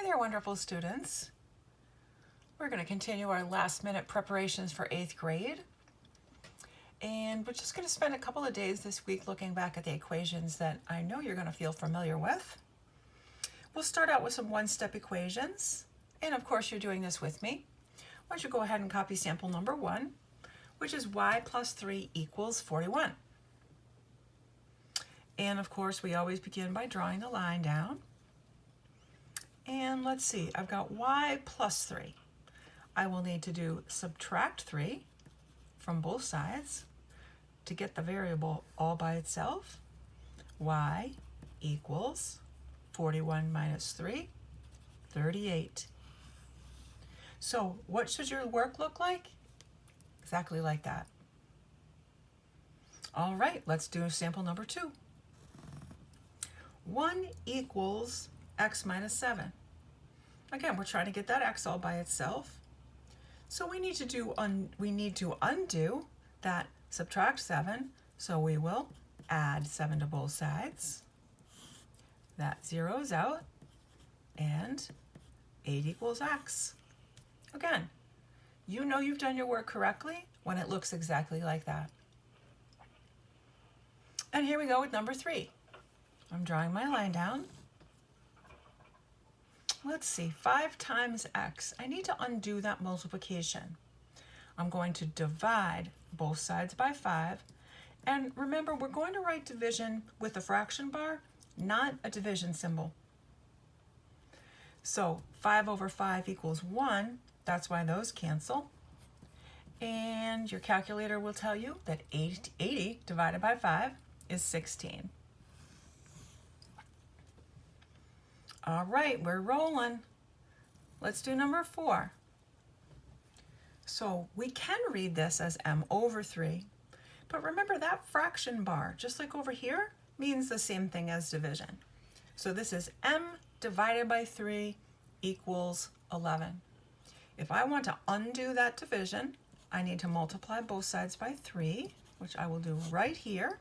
there, wonderful students. We're going to continue our last minute preparations for 8th grade. And we're just going to spend a couple of days this week looking back at the equations that I know you're going to feel familiar with. We'll start out with some one-step equations. And of course, you're doing this with me. Why don't you go ahead and copy sample number 1, which is y plus 3 equals 41. And of course, we always begin by drawing the line down. And let's see, I've got y plus 3. I will need to subtract 3 from both sides to get the variable all by itself. Y equals 41 minus 3, 38. So what should your work look like? Exactly like that. All right, let's do sample number 2. 1 equals x minus 7. Again, we're trying to get that x all by itself. So we need to undo that subtract 7. So we will add 7 to both sides. That zeroes out, and 8 equals x. Again, you know you've done your work correctly when it looks exactly like that. And here we go with number 3. I'm drawing my line down. Let's see, 5 times x. I need to undo that multiplication. I'm going to divide both sides by 5. And remember, we're going to write division with the fraction bar, not a division symbol. So 5 over 5 equals 1. That's why those cancel. And your calculator will tell you that 80 divided by 5 is 16. All right, we're rolling. Let's do number 4. So we can read this as m over 3, but remember that fraction bar, just like over here, means the same thing as division. So this is m divided by 3 equals 11. If I want to undo that division, I need to multiply both sides by 3, which I will do right here.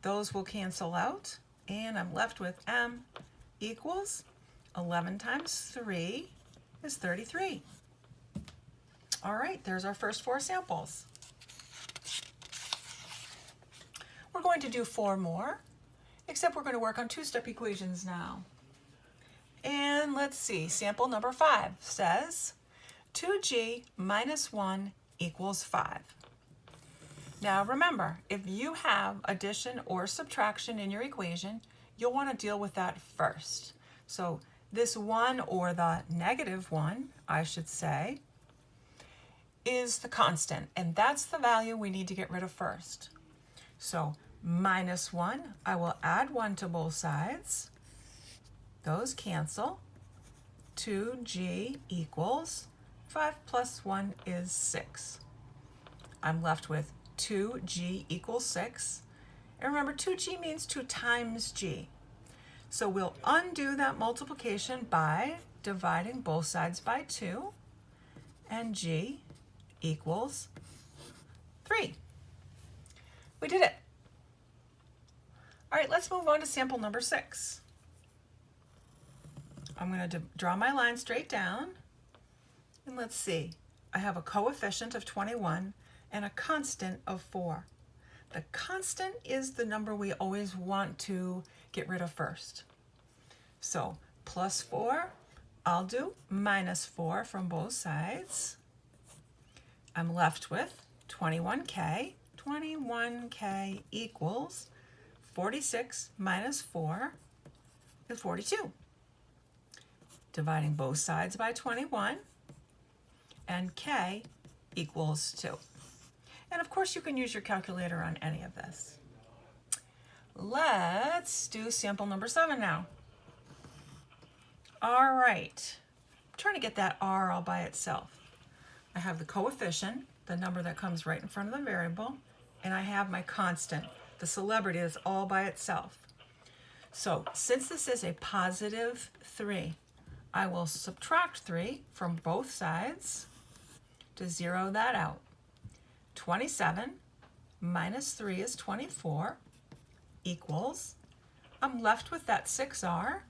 Those will cancel out, and I'm left with m equals 11 times 3 is 33. All right, there's our first 4 samples. We're going to do 4 more, except we're going to work on 2-step equations now. And let's see, sample number 5 says 2g minus 1 equals 5. Now remember, if you have addition or subtraction in your equation, you'll want to deal with that first. So this 1, or the negative 1, I should say, is the constant, and that's the value we need to get rid of first. So minus 1, I will add 1 to both sides. Those cancel. 2g equals 5 plus 1 is 6. I'm left with 2g equals 6. And remember, 2g means 2 times g. So we'll undo that multiplication by dividing both sides by 2, and g equals 3. We did it. All right, let's move on to sample number 6. I'm going to draw my line straight down, and let's see. I have a coefficient of 21 and a constant of 4. The constant is the number we always want to get rid of first. So plus 4, I'll do minus 4 from both sides. I'm left with 21k. 21k equals 46 minus 4 is 42. Dividing both sides by 21, and k equals 2. And of course, you can use your calculator on any of this. Let's do sample number 7 now. All right, I'm trying to get that r all by itself. I have the coefficient, the number that comes right in front of the variable, and I have my constant, the celebrity that's all by itself. So since this is a positive 3, I will subtract 3 from both sides to zero that out. 27 minus 3 is 24 equals, I'm left with that 6r.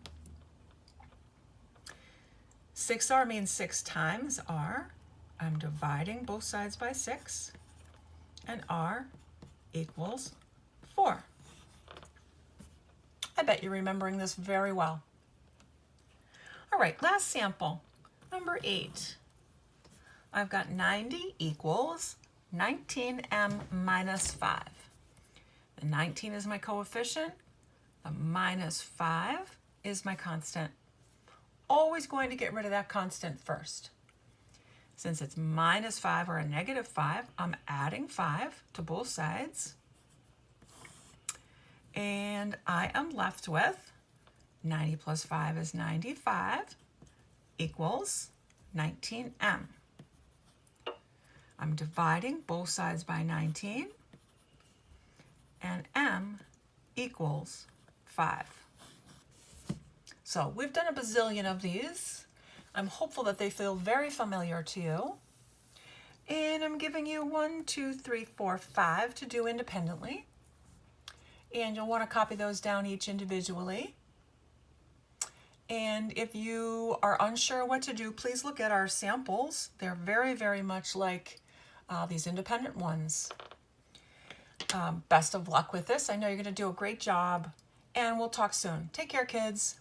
6r means 6 times r. I'm dividing both sides by 6, and r equals 4. I bet you're remembering this very well. All right, last sample, number 8. I've got 90 equals 19m minus 5. The 19 is my coefficient. The minus 5 is my constant. Always going to get rid of that constant first. Since it's minus 5 or a negative 5, I'm adding 5 to both sides. And I am left with 90 plus 5 is 95 equals 19m. I'm dividing both sides by 19, and m equals 5. So we've done a bazillion of these. I'm hopeful that they feel very familiar to you. And I'm giving you 1, 2, 3, 4, 5 to do independently. And you'll want to copy those down each individually. And if you are unsure what to do, please look at our samples. They're very, very much like these independent ones. Best of luck with this. I know you're going to do a great job, and we'll talk soon. Take care, kids.